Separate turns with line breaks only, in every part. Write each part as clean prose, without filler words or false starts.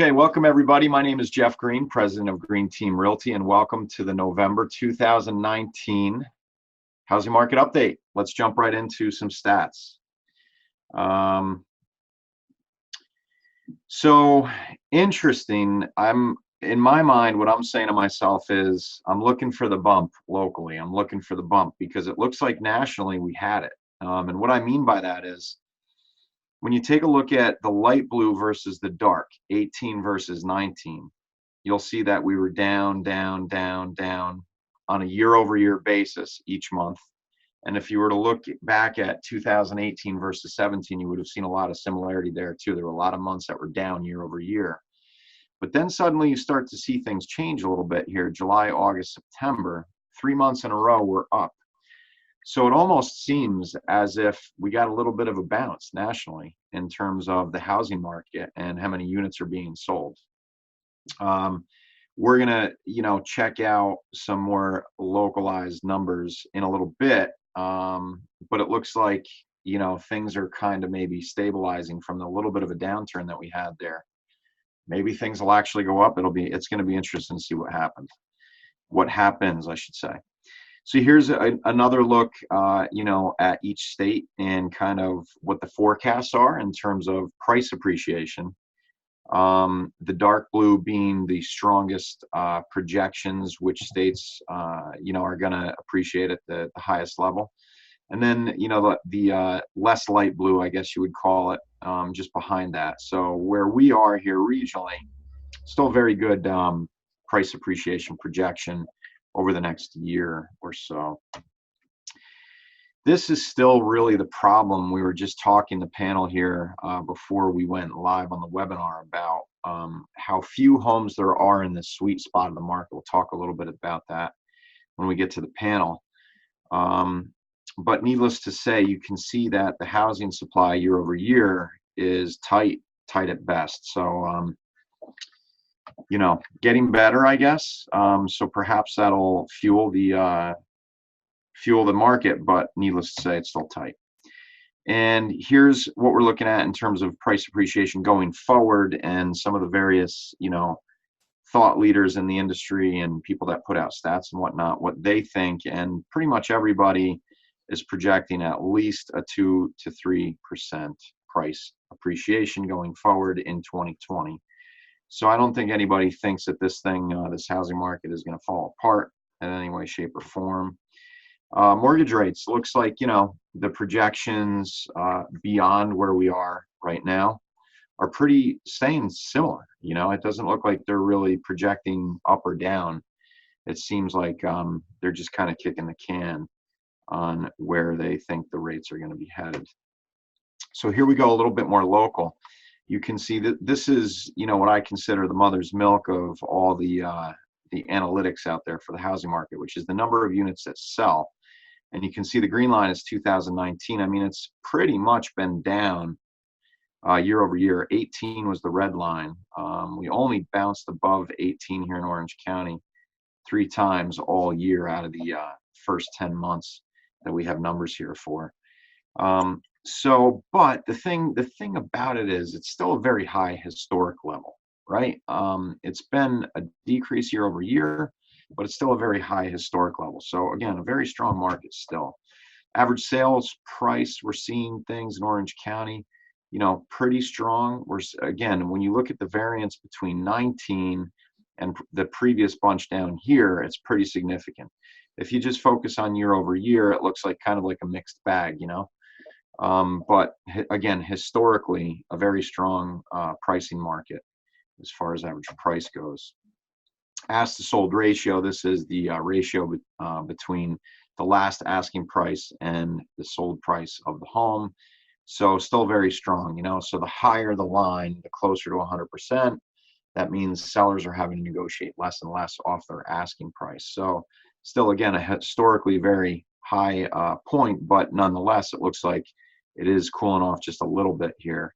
Okay, welcome everybody. My name is Jeff Green, president of Green Team Realty, and welcome to the November 2019 housing market update. Let's jump right into some stats. So interesting. In my mind, what I'm saying to myself is I'm looking for the bump locally. I'm looking for the bump because it looks like nationally we had it. And what I mean by that is when you take a look at the light blue versus the dark, 18 versus 19, you'll see that we were down on a year-over-year basis each month. And if you were to look back at 2018 versus 17, you would have seen a lot of similarity there too. There were a lot of months that were down year over year. But then suddenly you start to see things change a little bit here. July, August, September, 3 months in a row, we're up. So it almost seems as if we got a little bit of a bounce nationally in terms of the housing market and how many units are being sold. We're gonna, check out some more localized numbers in a little bit, but it looks like, things are kind of maybe stabilizing from the little bit of a downturn that we had there. Maybe things will actually go up. It's going to be interesting to see what happens, I should say. So here's another look, at each state and kind of what the forecasts are in terms of price appreciation. The dark blue being the strongest projections, which states, are going to appreciate at the highest level. And then, the less light blue, I guess you would call it, just behind that. So where we are here regionally, still very good price appreciation projection over the next year or so. This is still really the problem. We were just talking the panel here before we went live on the webinar about how few homes there are in this sweet spot of the market. We'll talk a little bit about that when we get to the panel. But needless to say, you can see that the housing supply year over year is tight at best. So, getting better, I guess. So perhaps that'll fuel the market, but needless to say, it's still tight. And here's what we're looking at in terms of price appreciation going forward, and some of the various, thought leaders in the industry and people that put out stats and whatnot, what they think. And pretty much everybody is projecting at least a 2 to 3% price appreciation going forward in 2020. So I don't think anybody thinks that this housing market is going to fall apart in any way, shape, or form. Mortgage rates, looks like, the projections beyond where we are right now are staying similar. It doesn't look like they're really projecting up or down. It seems like they're just kind of kicking the can on where they think the rates are going to be headed. So here we go, a little bit more local. You can see that this is, what I consider the mother's milk of all the analytics out there for the housing market, which is the number of units that sell. And you can see the green line is 2019. I mean, it's pretty much been down year over year. 18 was the red line. We only bounced above 18 here in Orange County 3 times all year out of the first 10 months that we have numbers here for. But the thing about it is it's still a very high historic level, right? It's been a decrease year over year, but it's still a very high historic level. So again, a very strong market still. Average sales price, we're seeing things in Orange County, pretty strong. Again, when you look at the variance between 19 and the previous bunch down here, it's pretty significant. If you just focus on year over year, it looks like kind of like a mixed bag, but again, historically, a very strong pricing market as far as average price goes. Asked to sold ratio, this is the ratio between the last asking price and the sold price of the home. So still very strong, so the higher the line, the closer to 100%. That means sellers are having to negotiate less and less off their asking price. So still, again, a historically very high point, but nonetheless, it looks like it is cooling off just a little bit here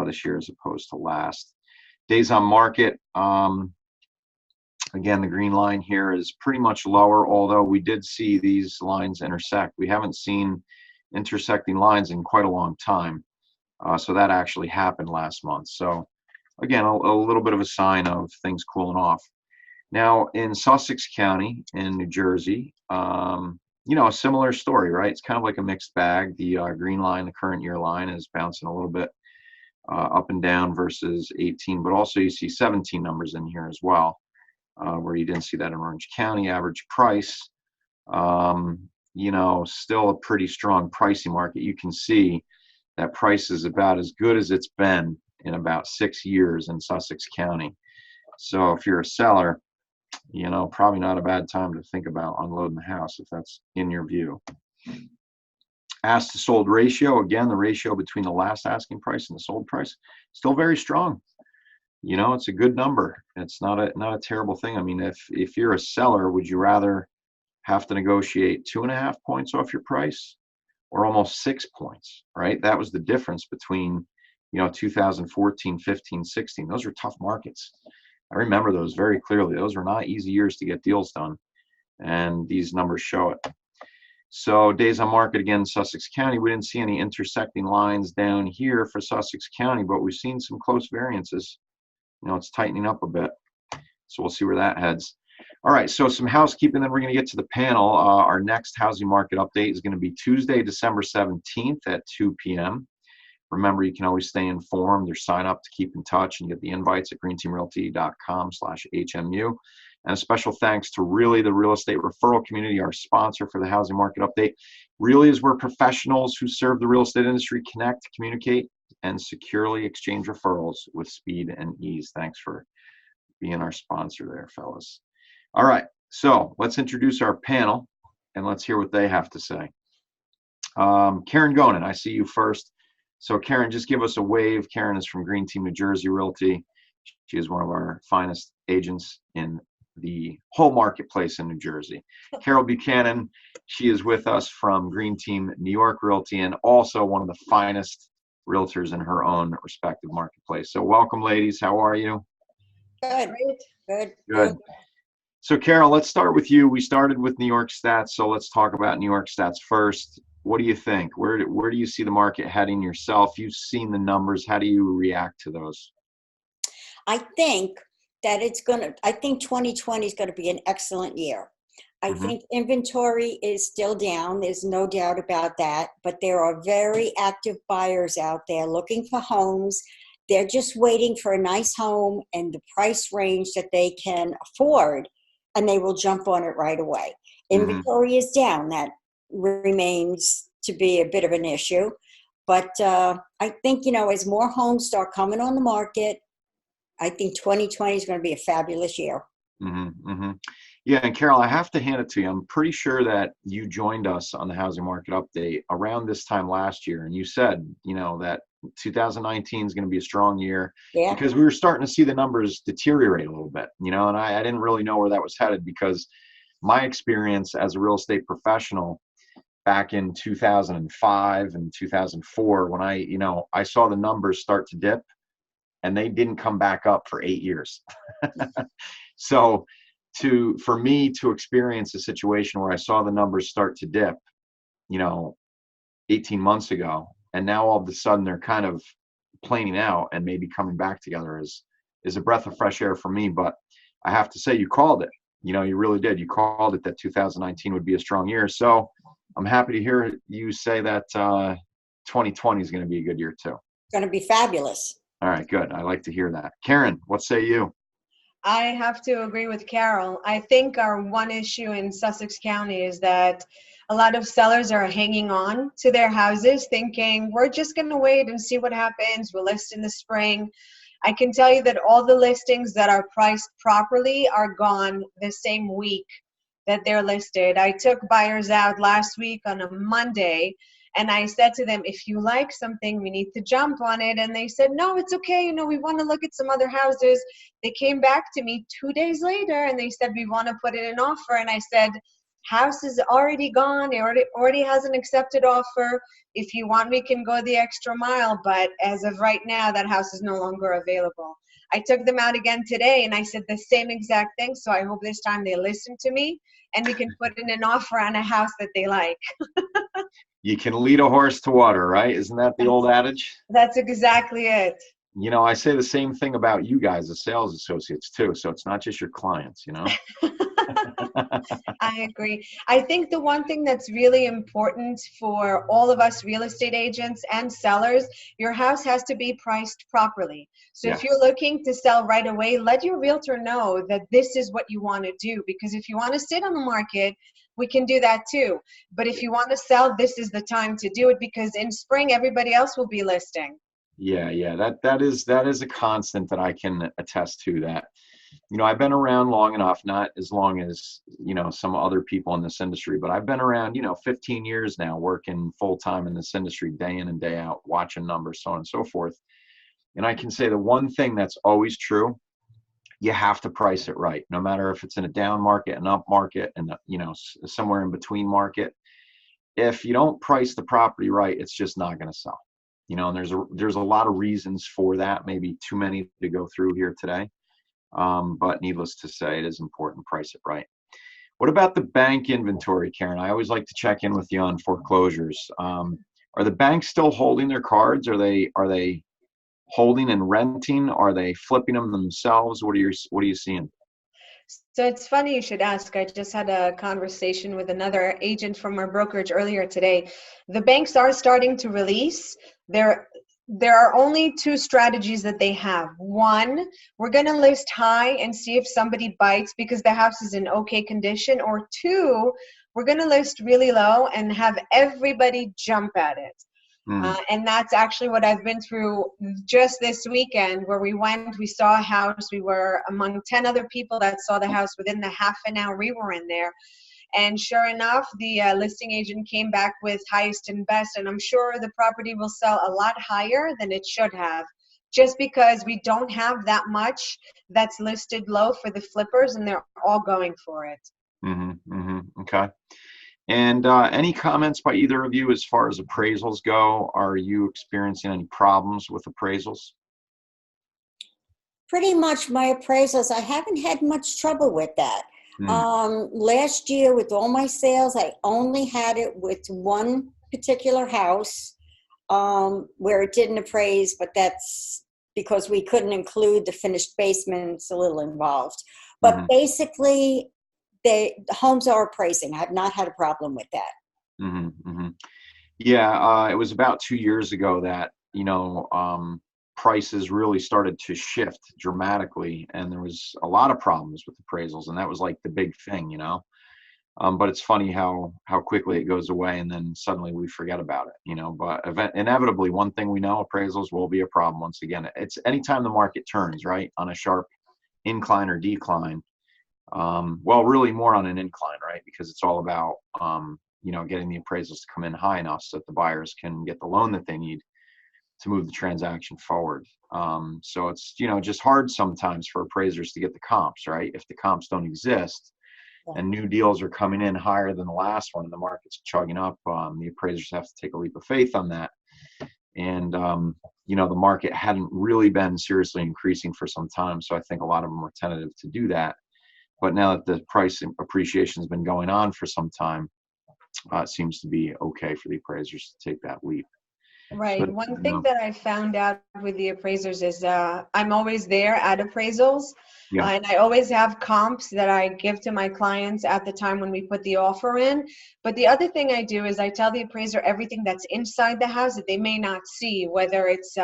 this year as opposed to last. Days on market, again, the green line here is pretty much lower, although we did see these lines intersect. We haven't seen intersecting lines in quite a long time. So that actually happened last month. So again, a little bit of a sign of things cooling off. Now, in Sussex County in New Jersey, a similar story, right? It's kind of like a mixed bag. The green line, the current year line, is bouncing a little bit up and down versus 18, but also you see 17 numbers in here as well, where you didn't see that in Orange County. Average price, still a pretty strong pricing market. You can see that price is about as good as it's been in about 6 years in Sussex County. So if you're a seller, probably not a bad time to think about unloading the house if that's in your view. Asked to sold ratio, again, the ratio between the last asking price and the sold price, still very strong. It's a good number. It's not a terrible thing. I mean, if you're a seller, would you rather have to negotiate 2.5 points off your price or almost 6 points, right? That was the difference between, 2014, 15, 16. Those were tough markets. I remember those very clearly. Those were not easy years to get deals done, and these numbers show it. So days on market, again, Sussex County, we didn't see any intersecting lines down here for Sussex County, but we've seen some close variances. It's tightening up a bit. So we'll see where that heads. All right, so some housekeeping, then we're going to get to the panel. Our next housing market update is going to be Tuesday, December 17th at 2 p.m. Remember, you can always stay informed or sign up to keep in touch and get the invites at greenteamrealty.com/HMU. And a special thanks to Really, the real estate referral community, our sponsor for the housing market update. Really is where professionals who serve the real estate industry connect, communicate, and securely exchange referrals with speed and ease. Thanks for being our sponsor there, fellas. All right, so let's introduce our panel and let's hear what they have to say. Karen Gonen, I see you first. So Karen, just give us a wave. Karen is from Green Team New Jersey Realty. She is one of our finest agents in the whole marketplace in New Jersey. Carol Buchanan, she is with us from Green Team New York Realty and also one of the finest realtors in her own respective marketplace. So welcome, ladies. How are you? Good. So Carol, let's start with you. We started with New York stats, so let's talk about New York stats first. What do you think? Where do you see the market heading yourself? You've seen the numbers. How do you react to those?
I think that I think 2020 is going to be an excellent year. I think inventory is still down. There's no doubt about that. But there are very active buyers out there looking for homes. They're just waiting for a nice home and the price range that they can afford, and they will jump on it right away. Inventory is down. That remains to be a bit of an issue. But I think, as more homes start coming on the market, I think 2020 is going to be a fabulous year.
Yeah, and Carol, I have to hand it to you. I'm pretty sure that you joined us on the housing market update around this time last year, and you said, that 2019 is going to be a strong year because we were starting to see the numbers deteriorate a little bit, and I didn't really know where that was headed because my experience as a real estate professional back in 2005 and 2004, when I saw the numbers start to dip and they didn't come back up for 8 years. So for me to experience a situation where I saw the numbers start to dip, 18 months ago, and now all of a sudden they're kind of planing out and maybe coming back together is a breath of fresh air for me. But I have to say, you called it. You really did. You called it that 2019 would be a strong year. So I'm happy to hear you say that 2020 is going to be a good year too.
It's going to be fabulous.
All right, good. I like to hear that. Karen, what say you?
I have to agree with Carol. I think our one issue in Sussex County is that a lot of sellers are hanging on to their houses thinking, we're just going to wait and see what happens. We'll list in the spring. I can tell you that all the listings that are priced properly are gone the same week that they're listed. I took buyers out last week on a Monday, and I said to them, if you like something, we need to jump on it. And they said, no, it's okay. We want to look at some other houses. They came back to me 2 days later and they said, we want to put in an offer. And I said, house is already gone. It already has an accepted offer. If you want, we can go the extra mile. But as of right now, that house is no longer available. I took them out again today and I said the same exact thing. So I hope this time they listen to me and we can put in an offer on a house that they like.
You can lead a horse to water, right? Isn't that the old adage?
That's exactly it.
I say the same thing about you guys, the sales associates too. So it's not just your clients.
I agree. I think the one thing that's really important for all of us real estate agents and sellers, your house has to be priced properly. So
Yeah.
if you're looking to sell right away, let your realtor know that this is what you want to do. Because if you want to sit on the market, we can do that too. But if you want to sell, this is the time to do it, because in spring, everybody else will be listing.
Yeah. That is a constant that I can attest to. That I've been around long enough, not as long as some other people in this industry, but I've been around 15 years now, working full time in this industry, day in and day out, watching numbers, so on and so forth. And I can say the one thing that's always true: you have to price it right, no matter if it's in a down market, an up market, and somewhere in between market. If you don't price the property right, it's just not going to sell. And there's a lot of reasons for that, maybe too many to go through here today. But needless to say, it is important, price it right. What about the bank inventory, Karen? I always like to check in with you on foreclosures. Are the banks still holding their cards? Are they holding and renting? Are they flipping them themselves? What are you seeing?
So it's funny you should ask. I just had a conversation with another agent from our brokerage earlier today. The banks are starting to release. There are only two strategies that they have. One, we're going to list high and see if somebody bites because the house is in okay condition. Or two, we're going to list really low and have everybody jump at it. And that's actually what I've been through just this weekend, where we saw a house. We were among 10 other people that saw the house within the half an hour we were in there. And sure enough, the listing agent came back with highest and best. And I'm sure the property will sell a lot higher than it should have, just because we don't have that much that's listed low for the flippers, and they're all going for it.
Okay. And any comments by either of you as far as appraisals go? Are you experiencing any problems with appraisals?
Pretty much my appraisals, I haven't had much trouble with that.
Mm.
Last year with all my sales, I only had it with one particular house where it didn't appraise, but that's because we couldn't include the finished basement. It's a little involved. But basically, the homes are appraising. I have not had a problem with that.
Yeah, it was about 2 years ago that, prices really started to shift dramatically, and there was a lot of problems with appraisals, and that was like the big thing. But it's funny how quickly it goes away, and then suddenly we forget about it. But inevitably, one thing we know: appraisals will be a problem once again. It's anytime the market turns right on a sharp incline or decline. Well, really more on an incline, right? Because it's all about getting the appraisals to come in high enough so that the buyers can get the loan that they need to move the transaction forward. So it's just hard sometimes for appraisers to get the comps, right? If the comps don't exist and new deals are coming in higher than the last one and the market's chugging up, the appraisers have to take a leap of faith on that. And the market hadn't really been seriously increasing for some time, so I think a lot of them were tentative to do that. But now that the price appreciation has been going on for some time, it seems to be okay for the appraisers to take that leap.
Right. One thing that I found out with the appraisers is I'm always there at appraisals.
Yeah.
And I always have comps that I give to my clients at the time when we put the offer in. But the other thing I do is I tell the appraiser everything that's inside the house that they may not see, whether it's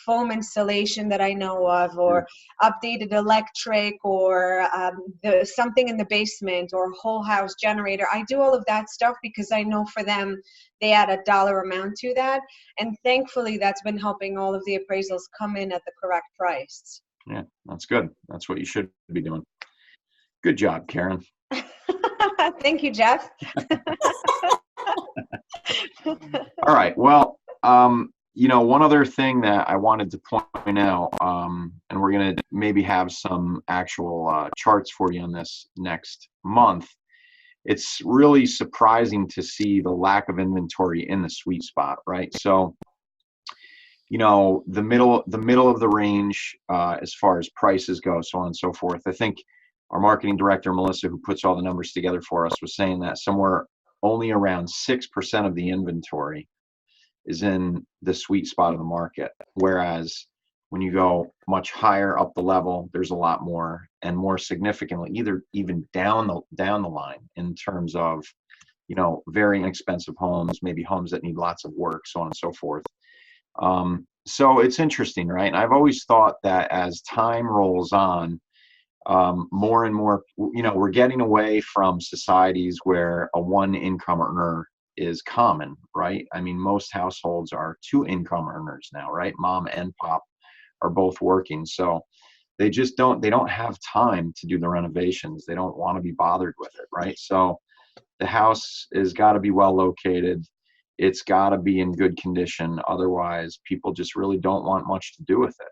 foam insulation that I know of, or updated electric, or something in the basement, or whole house generator. I do all of that stuff because I know for them, they add a dollar amount to that. And thankfully, that's been helping all of the appraisals come in at the correct price.
Yeah, that's good. That's what you should be doing. Good job, Karen.
Thank you, Jeff.
All right. Well, one other thing that I wanted to point out, and we're going to maybe have some actual charts for you on this next month. It's really surprising to see the lack of inventory in the sweet spot, right? So, the middle of the range as far as prices go, so on and so forth. I think our marketing director, Melissa, who puts all the numbers together for us, was saying that somewhere only around 6% of the inventory is in the sweet spot of the market. Whereas when you go much higher up the level, there's a lot more, and more significantly, even down the line in terms of, very inexpensive homes, maybe homes that need lots of work, so on and so forth. So it's interesting, right? And I've always thought that as time rolls on, more and more, we're getting away from societies where a one income earner is common, right? I mean, most households are two income earners now, right? Mom and pop are both working. So they don't have time to do the renovations. They don't want to be bothered with it, right? So the house has got to be well located. It's got to be in good condition. Otherwise, people just really don't want much to do with it.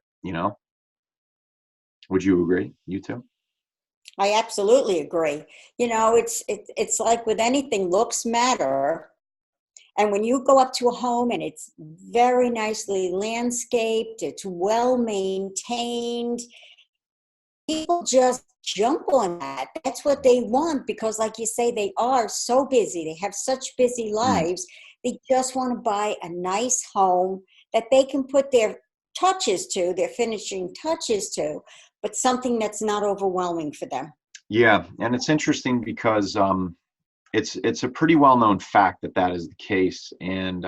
Would you agree? You too?
I absolutely agree. It's like with anything, looks matter. And when you go up to a home and it's very nicely landscaped, it's well maintained, people just jump on that. That's what they want because, like you say, they are so busy. They have such busy lives. They just want to buy a nice home that they can put their touches to, their finishing touches to, but something that's not overwhelming for them.
Yeah, and it's interesting because it's a pretty well-known fact that is the case, and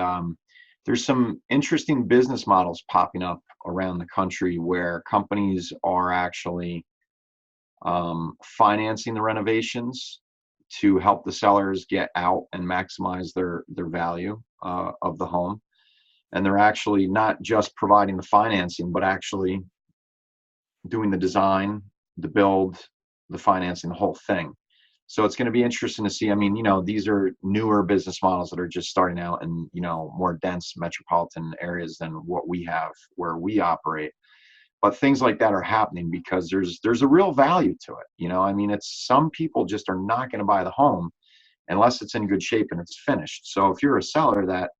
there's some interesting business models popping up around the country where companies are actually financing the renovations to help the sellers get out and maximize their value of the home. And they're actually not just providing the financing, but actually doing the design, the build, the financing, the whole thing. So it's going to be interesting to see. I mean, these are newer business models that are just starting out in, more dense metropolitan areas than what we have where we operate. But things like that are happening because there's a real value to it. I mean, it's some people just are not going to buy the home unless it's in good shape and it's finished. So if you're a seller that,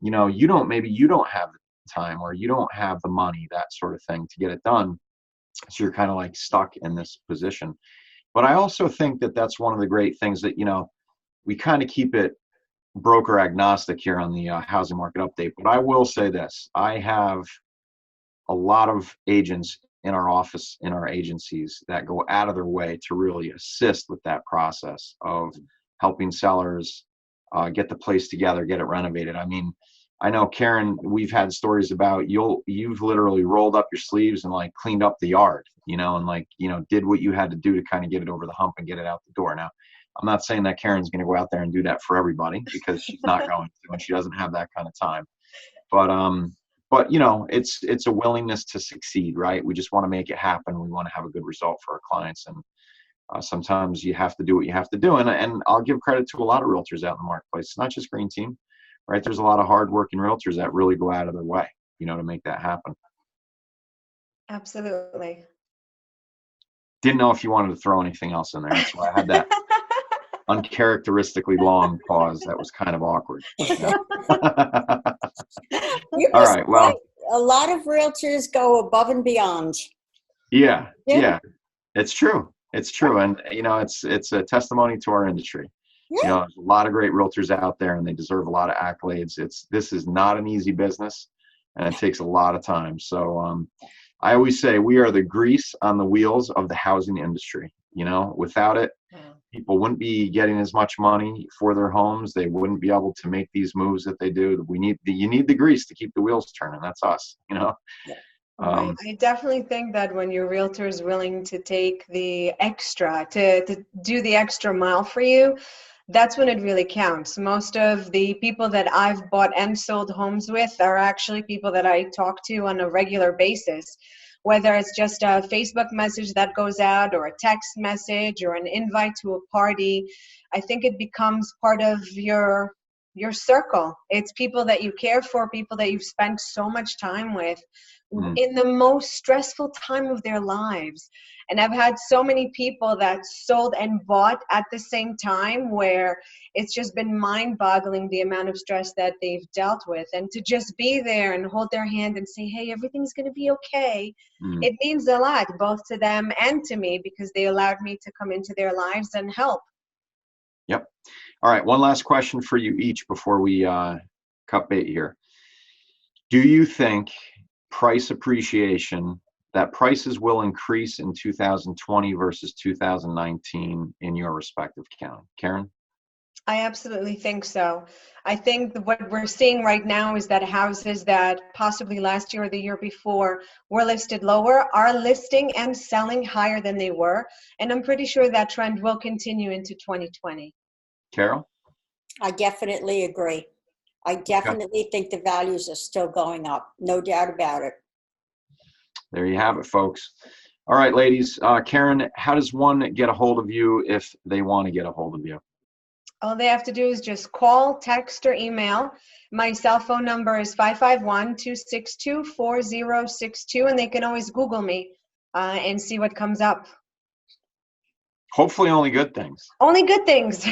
you don't have the time or you don't have the money, that sort of thing, to get it done. So you're kind of like stuck in this position. But I also think that that's one of the great things that, we kind of keep it broker agnostic here on the housing market update. But I will say this, I have a lot of agents in our office, in our agencies, that go out of their way to really assist with that process of helping sellers get the place together, get it renovated. I mean, I know, Karen, we've had stories about you've literally rolled up your sleeves and like cleaned up the yard, and did what you had to do to kind of get it over the hump and get it out the door. Now, I'm not saying that Karen's going to go out there and do that for everybody because she's not going to, and she doesn't have that kind of time. But it's a willingness to succeed, right? We just want to make it happen. We want to have a good result for our clients, and sometimes you have to do what you have to do. And I'll give credit to a lot of realtors out in the marketplace. It's not just Green Team. Right, there's a lot of hardworking realtors that really go out of their way, to make that happen.
Absolutely.
Didn't know if you wanted to throw anything else in there. That's why I had that uncharacteristically long pause. That was kind of awkward. All right. Well,
a lot of realtors go above and beyond.
Yeah. It's true. It's true, and it's a testimony to our industry.
Yeah.
There's a lot of great realtors out there, and they deserve a lot of accolades. This is not an easy business, and it takes a lot of time. So I always say we are the grease on the wheels of the housing industry. Without it, people wouldn't be getting as much money for their homes. They wouldn't be able to make these moves that they do. You need the grease to keep the wheels turning. That's us.
I definitely think that when your realtor is willing to take the extra, to do the extra mile for you, that's when it really counts. Most of the people that I've bought and sold homes with are actually people that I talk to on a regular basis, whether it's just a Facebook message that goes out or a text message or an invite to a party. I think it becomes part of your circle. It's people that you care for, people that you've spent so much time with in the most stressful time of their lives. And I've had so many people that sold and bought at the same time where it's just been mind-boggling the amount of stress that they've dealt with. And to just be there and hold their hand and say, hey, everything's going to be okay. It means a lot, both to them and to me, because they allowed me to come into their lives and help.
Yep. All right. One last question for you each before we cut bait here. Do you think price appreciation, that prices will increase in 2020 versus 2019 in your respective county? Karen?
I absolutely think so. I think what we're seeing right now is that houses that possibly last year or the year before were listed lower are listing and selling higher than they were. And I'm pretty sure that trend will continue into 2020.
Carol?
I definitely agree. I definitely think the values are still going up. No doubt about it.
There you have it, folks. All right, ladies. Karen, how does one get a hold of you if they want to get a hold of you?
All they have to do is just call, text, or email. My cell phone number is 551-262-4062, and they can always Google me and see what comes up.
Hopefully only good things.
Only good things.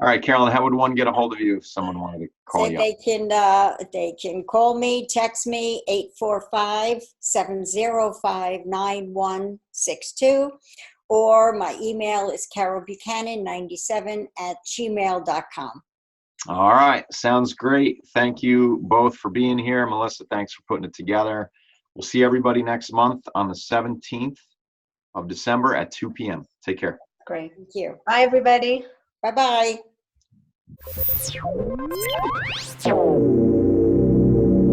All right, Carolyn, how would one get a hold of you if someone wanted to call
So
you?
they can call me, text me, 845-705-9162, or my email is carolbuchanan97@gmail.com.
All right, sounds great. Thank you both for being here. Melissa, thanks for putting it together. We'll see everybody next month on the 17th of December at 2 p.m. Take care.
Great.
Thank you.
Bye, everybody.
Bye-bye.